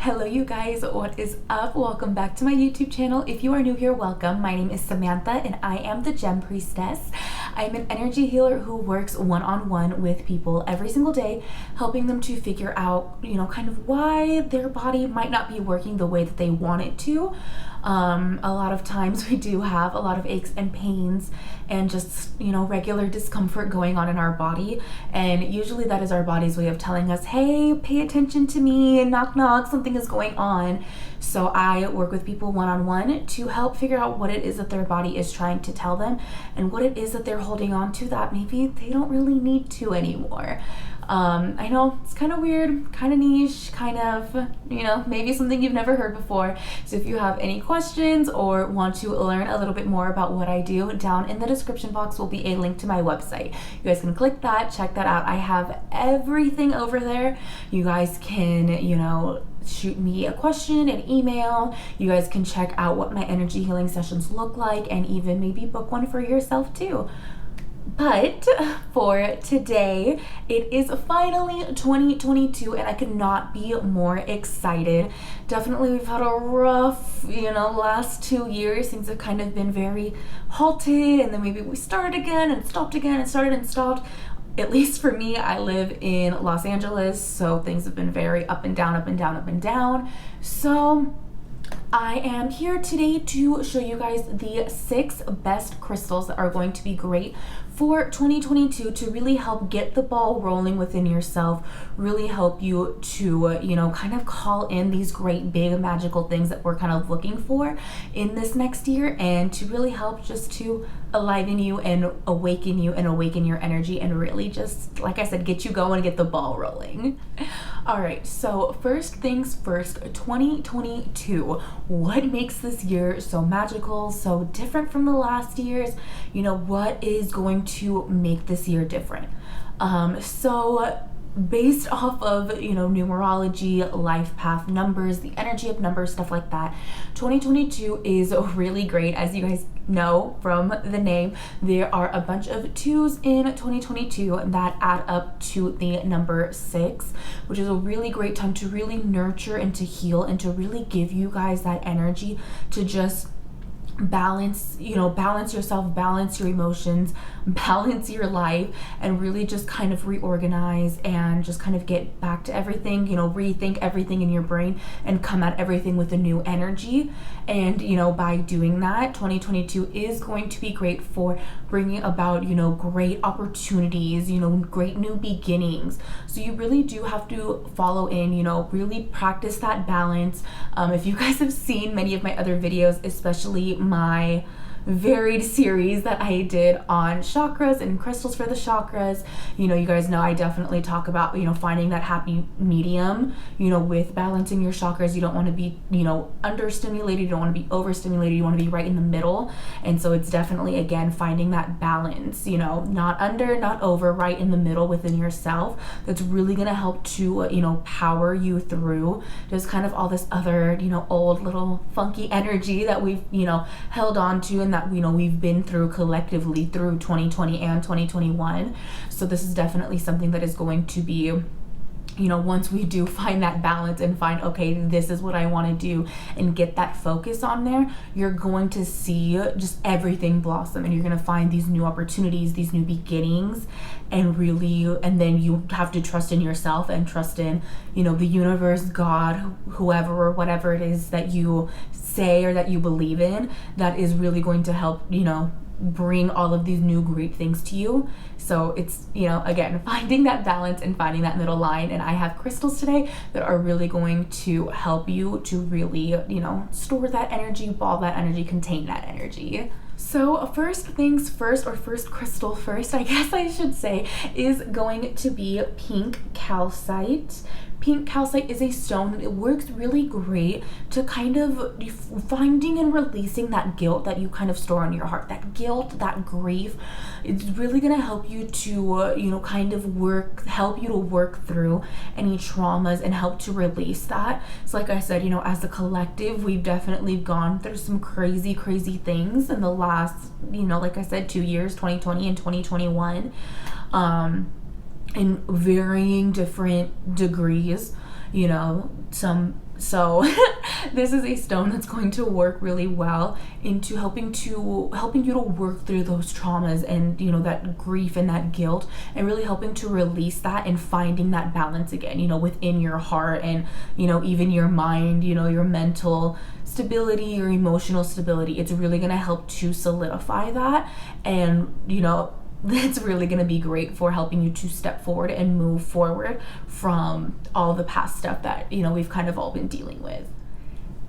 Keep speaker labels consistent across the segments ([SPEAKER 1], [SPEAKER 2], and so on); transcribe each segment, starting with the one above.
[SPEAKER 1] Hello you guys, what is up? Welcome back to my YouTube channel. If you are new here, welcome. My name is Samantha and I am the Gem Priestess. I'm an energy healer who works one-on-one with people every single day, helping them to figure out, kind of why their body might not be working the way that they want it to. A lot of times we do have a lot of aches and pains and just, regular discomfort going on in our body. And usually that is our body's way of telling us, hey, pay attention to me, knock, knock, something is going on. So I work with people one-on-one to help figure out what it is that their body is trying to tell them and what it is that they're holding on to that maybe they don't really need to anymore. I know it's kind of weird, kind of niche, kind of, maybe something you've never heard before. So if you have any questions or want to learn a little bit more about what I do, down in the description box will be a link to my website. You guys can click that, check that out. I have everything over there. You guys can, shoot me a question, an email. You guys can check out what my energy healing sessions look like and even maybe book one for yourself too. But for today, it is finally 2022 and I could not be more excited. Definitely we've had a rough, last 2 years. Things have kind of been very halted, and then maybe we started again and stopped again and started and stopped. At least for me, I live in Los Angeles, so things have been very up and down, up and down, up and down. So I am here today to show you guys the 6 best crystals that are going to be great for 2022 to really help get the ball rolling within yourself, really help you to, kind of call in these great big magical things that we're kind of looking for in this next year, and to really help just to awaken you and awaken your energy and really just, like I said, get you going and get the ball rolling. All right, so first things first, 2022. What makes this year so magical, so different from the last years? What is going to make this year different? So based off of, numerology, life path numbers, the energy of numbers, stuff like that, 2022 is really great. As you guys know from the name, there are a bunch of 2s in 2022 that add up to the number 6, which is a really great time to really nurture and to heal and to really give you guys that energy to just balance yourself, balance your emotions, balance your life, and really just kind of reorganize and just kind of get back to everything, rethink everything in your brain and come at everything with a new energy. And by doing that, 2022 is going to be great for bringing about great opportunities, great new beginnings. So you really do have to follow in, really practice that balance. If you guys have seen many of my other videos, especially my varied series that I did on chakras and crystals for the chakras, you guys know I definitely talk about, finding that happy medium, with balancing your chakras. You don't want to be, understimulated, you don't want to be overstimulated, you want to be right in the middle. And so it's definitely, again, finding that balance, not under, not over, right in the middle within yourself. That's really going to help to, power you through just kind of all this other, old little funky energy that we've, held on to and that we've been through collectively through 2020 and 2021. So this is definitely something that is going to be, once we do find that balance and find, okay, this is what I want to do and get that focus on there, you're going to see just everything blossom, and you're going to find these new opportunities, these new beginnings, and then you have to trust in yourself and trust in, the universe, God, whoever or whatever it is that you say or that you believe in, that is really going to help, bring all of these new great things to you. So it's, again, finding that balance and finding that middle line. And I have crystals today that are really going to help you to really, store that energy, ball that energy, contain that energy. So first things first, or first crystal first, I guess I should say, is going to be pink calcite. Pink calcite is a stone that works really great to kind of finding and releasing that guilt that you kind of store in your heart, that guilt, that grief. It's really going to help you to, kind of help you to work through any traumas and help to release that. So like I said, as a collective, we've definitely gone through some crazy, crazy things in the last, like I said, 2 years, 2020 and 2021. In varying different degrees, some So this is a stone that's going to work really well into helping you to work through those traumas and, you know, that grief and that guilt, and really helping to release that and finding that balance again, you know, within your heart and, you know, even your mind, you know, your mental stability, your emotional stability. It's really going to help to solidify that, and, you know, that's really going to be great for helping you to step forward and move forward from all the past stuff that, you know, we've kind of all been dealing with.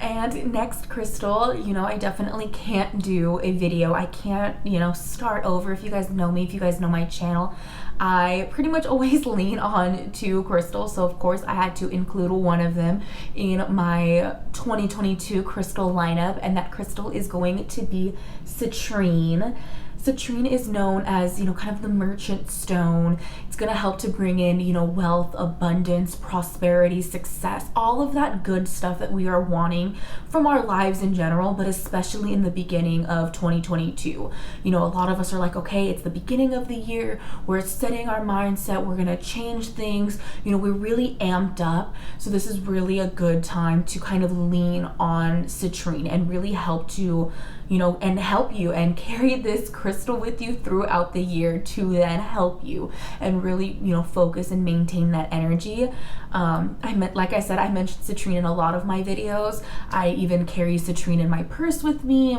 [SPEAKER 1] And next crystal, you know, I definitely can't do a video. I can't, you know, start over. If you guys know me, if you guys know my channel, I pretty much always lean on two crystals. So of course I had to include one of them in my 2022 crystal lineup, and that crystal is going to be Citrine. Citrine is known as, you know, kind of the merchant stone. It's going to help to bring in, you know, wealth, abundance, prosperity, success, all of that good stuff that we are wanting from our lives in general, but especially in the beginning of 2022. You know, a lot of us are like, okay, it's the beginning of the year. We're setting our mindset. We're going to change things. You know, we're really amped up. So this is really a good time to kind of lean on Citrine and really help to, you know, and help you and carry this crystal with you throughout the year to then help you and really, you know, focus and maintain that energy. Like I said, I mentioned Citrine in a lot of my videos. I even carry Citrine in my purse with me,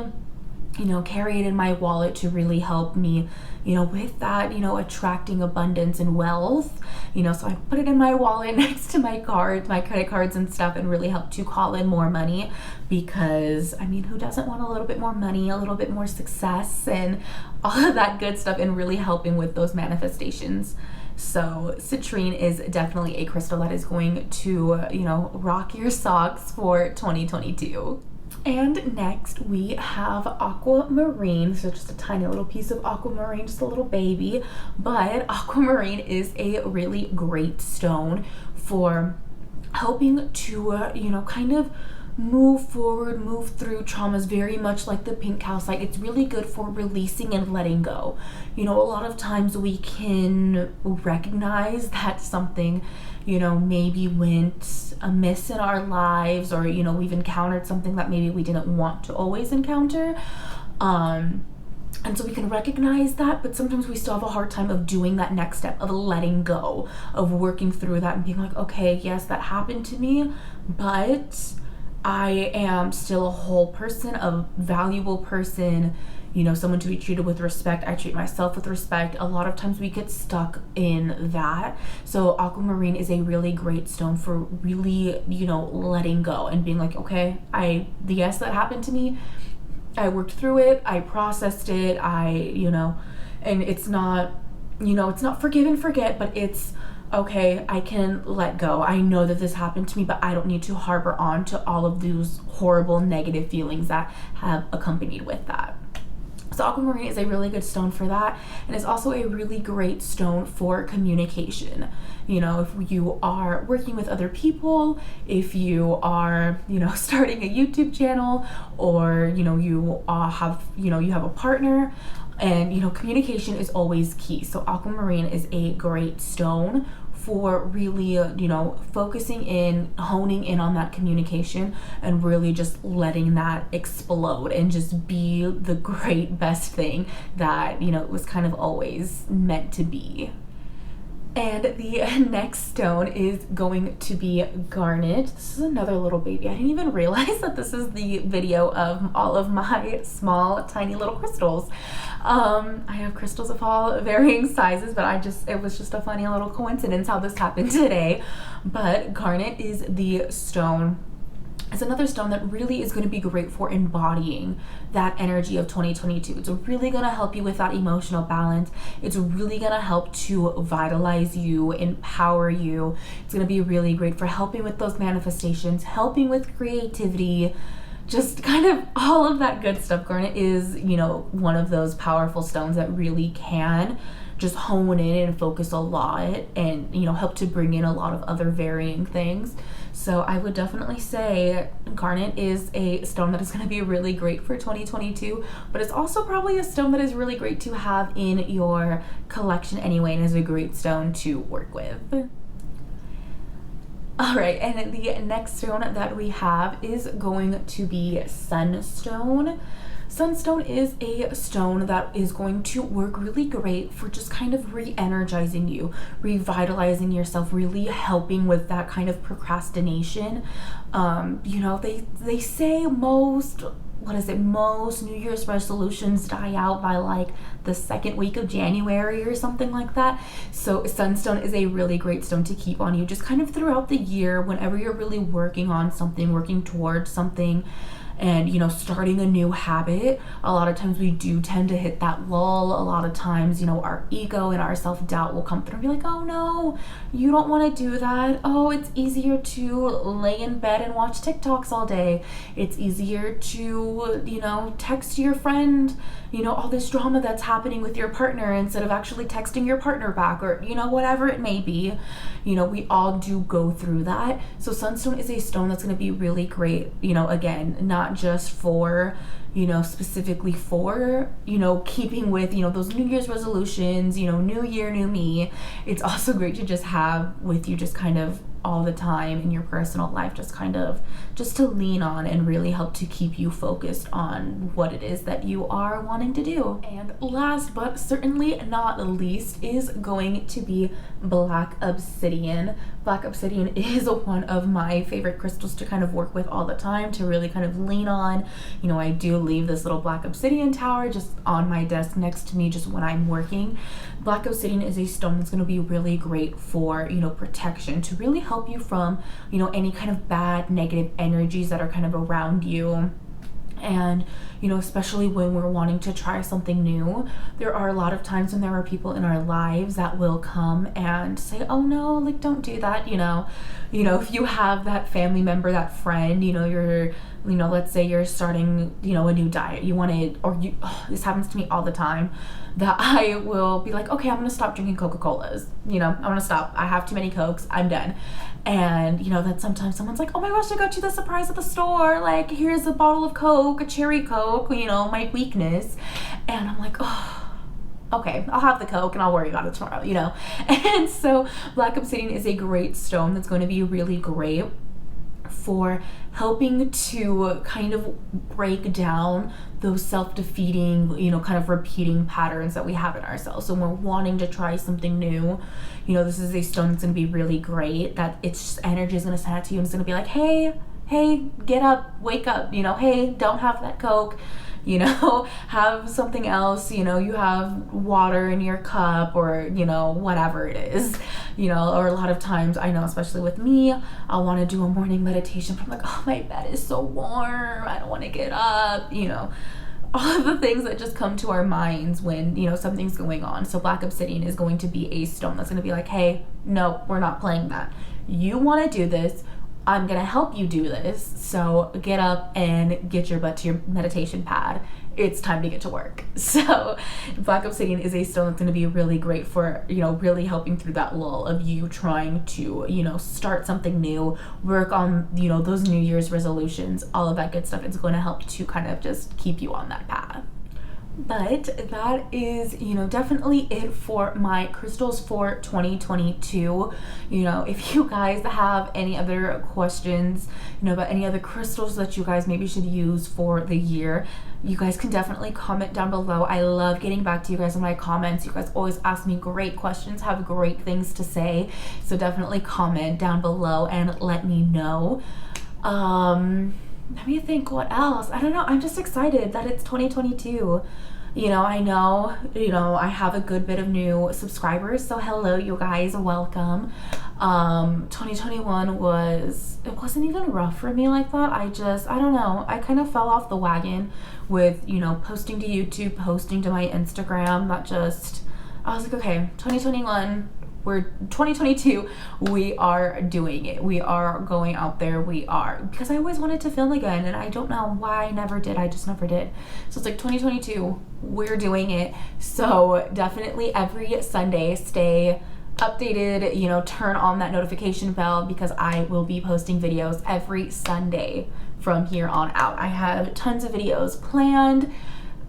[SPEAKER 1] you know, carry it in my wallet to really help me, you know, with that, you know, attracting abundance and wealth, you know. So I put it in my wallet next to my cards, my credit cards and stuff, and really help to call in more money, because I mean, who doesn't want a little bit more money, a little bit more success and all of that good stuff, and really helping with those manifestations. So Citrine is definitely a crystal that is going to, you know, rock your socks for 2022. And next we have Aquamarine. So just a tiny little piece of Aquamarine, just a little baby. But Aquamarine is a really great stone for helping to, you know, kind of move forward, move through traumas, very much like the pink calcite. It's really good for releasing and letting go. You know, a lot of times we can recognize that something, you know, maybe went amiss in our lives, or, you know, we've encountered something that maybe we didn't want to always encounter. And so we can recognize that, but sometimes we still have a hard time of doing that next step of letting go, of working through that and being like, okay, yes, that happened to me, but I am still a whole person, a valuable person, you know, someone to be treated with respect. I treat myself with respect. A lot of times we get stuck in that. So Aquamarine is a really great stone for really, you know, letting go and being like, okay, yes, that happened to me. I worked through it. I processed it. You know, and it's not, you know, it's not forgive and forget, but it's, okay, I can let go. I know that this happened to me, but I don't need to harbor on to all of those horrible negative feelings that have accompanied with that. So Aquamarine is a really good stone for that, and it's also a really great stone for communication. You know, if you are working with other people, if you are, you know, starting a YouTube channel, or, you know, you have a partner, and, you know, communication is always key. So Aquamarine is a great stone for really, you know, focusing in, honing in on that communication, and really just letting that explode and just be the great best thing that, you know, it was kind of always meant to be. And the next stone is going to be Garnet. This is another little baby. I didn't even realize that this is the video of all of my small, tiny little crystals. I have crystals of all varying sizes, but it was just a funny little coincidence how this happened today. But Garnet is the stone. It's another stone that really is going to be great for embodying that energy of 2022. It's really going to help you with that emotional balance. It's really going to help to vitalize you, empower you. It's going to be really great for helping with those manifestations, helping with creativity, just kind of all of that good stuff. Garnet is, you know, one of those powerful stones that really can just hone in and focus a lot, and, you know, help to bring in a lot of other varying things. So I would definitely say Garnet is a stone that is going to be really great for 2022, but it's also probably a stone that is really great to have in your collection anyway, and is a great stone to work with. All right, and the next stone that we have is going to be sunstone. Sunstone is a stone that is going to work really great for just kind of re-energizing you, revitalizing yourself, really helping with that kind of procrastination. You know, they say most New Year's resolutions die out by like the second week of January or something like that. So sunstone is a really great stone to keep on you just kind of throughout the year, whenever you're really working on something, working towards something, and you know, starting a new habit. A lot of times we do tend to hit that lull. A lot of times, you know, our ego and our self-doubt will come through and be like, oh no, you don't want to do that. Oh, it's easier to lay in bed and watch TikToks all day. It's easier to, you know, text your friend, you know, all this drama that's happening with your partner instead of actually texting your partner back, or, you know, whatever it may be. You know, we all do go through that. So sunstone is a stone that's going to be really great, you know, again, not just for, you know, specifically for, you know, keeping with, you know, those New Year's resolutions, you know, new year, new me. It's also great to just have with you just kind of all the time in your personal life, just to lean on and really help to keep you focused on what it is that you are wanting to do. And last but certainly not least is going to be black obsidian. Black obsidian is one of my favorite crystals to kind of work with all the time, to really kind of lean on. You know, I do leave this little black obsidian tower just on my desk next to me just when I'm working. Black obsidian is a stone that's going to be really great for, you know, protection, to really help you from, you know, any kind of bad negative energies that are kind of around you. And, you know, especially when we're wanting to try something new, there are a lot of times when there are people in our lives that will come and say, oh no, like, don't do that. You know, if you have that family member, that friend, you know, let's say you're starting, you know, a new diet, this happens to me all the time, that I will be like, okay, I'm going to stop drinking Coca-Colas. You know, I'm going to stop. I have too many Cokes. I'm done. And, you know, that sometimes someone's like, oh my gosh, I got you the surprise at the store. Like, here's a bottle of Coke, a cherry Coke, you know, my weakness. And I'm like, oh, okay, I'll have the Coke and I'll worry about it tomorrow, you know. And so black obsidian is a great stone that's going to be really great for helping to kind of break down those self-defeating, you know, kind of repeating patterns that we have in ourselves. So when we're wanting to try something new, you know, this is a stone that's going to be really great, that it's just energy is going to send out to you and it's going to be like, hey, get up, wake up, you know, hey, don't have that Coke, you know, have something else, you know, you have water in your cup, or, you know, whatever it is, you know. Or a lot of times, I know, especially with me, I'll want to do a morning meditation, but I'm like, oh, my bed is so warm, I don't want to get up, you know, all of the things that just come to our minds when, you know, something's going on. So black obsidian is going to be a stone that's going to be like, hey, no, we're not playing that. You want to do this, I'm going to help you do this. So get up and get your butt to your meditation pad. It's time to get to work. So black obsidian is a stone that's going to be really great for, you know, really helping through that lull of you trying to, you know, start something new, work on, you know, those New Year's resolutions, all of that good stuff. It's going to help to kind of just keep you on that path. But that is, you know, definitely it for my crystals for 2022. You know, if you guys have any other questions, you know, about any other crystals that you guys maybe should use for the year, you guys can definitely comment down below. I love getting back to you guys in my comments. You guys always ask me great questions, have great things to say. So definitely comment down below and let me know. Let me think what else. I don't know. I'm just excited that it's 2022. You know, I know, you know, I have a good bit of new subscribers. So hello, you guys. Welcome. 2021 it wasn't even rough for me like that. I don't know. I kind of fell off the wagon with, you know, posting to YouTube, posting to my Instagram. I was like, okay, 2022, we are doing it. We are going out there. Because I always wanted to film again, and I don't know why I never did. I just never did. So it's like 2022, we're doing it. So definitely every Sunday, stay updated, you know, turn on that notification bell, because I will be posting videos every Sunday from here on out. I have tons of videos planned.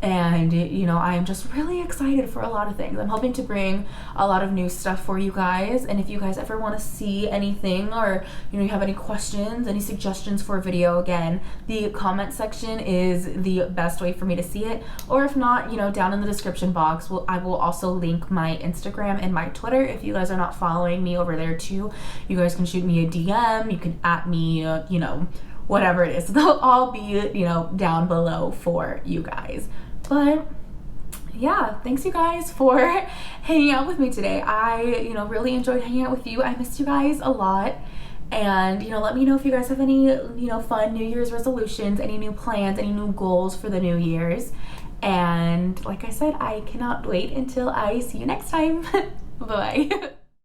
[SPEAKER 1] And you know, I am just really excited for a lot of things. I'm hoping to bring a lot of new stuff for you guys, and if you guys ever want to see anything, or you know, you have any questions, any suggestions for a video, again, the comment section is the best way for me to see it. Or if not, you know, down in the description box, I will also link my Instagram and my Twitter. If you guys are not following me over there too, you guys can shoot me a DM, you can at me, you know, whatever it is. They'll all be, you know, down below for you guys. But yeah, thanks you guys for hanging out with me today. I, you know, really enjoyed hanging out with you. I missed you guys a lot. And, you know, let me know if you guys have any, you know, fun New Year's resolutions, any new plans, any new goals for the New Year's. And like I said, I cannot wait until I see you next time. Bye-bye.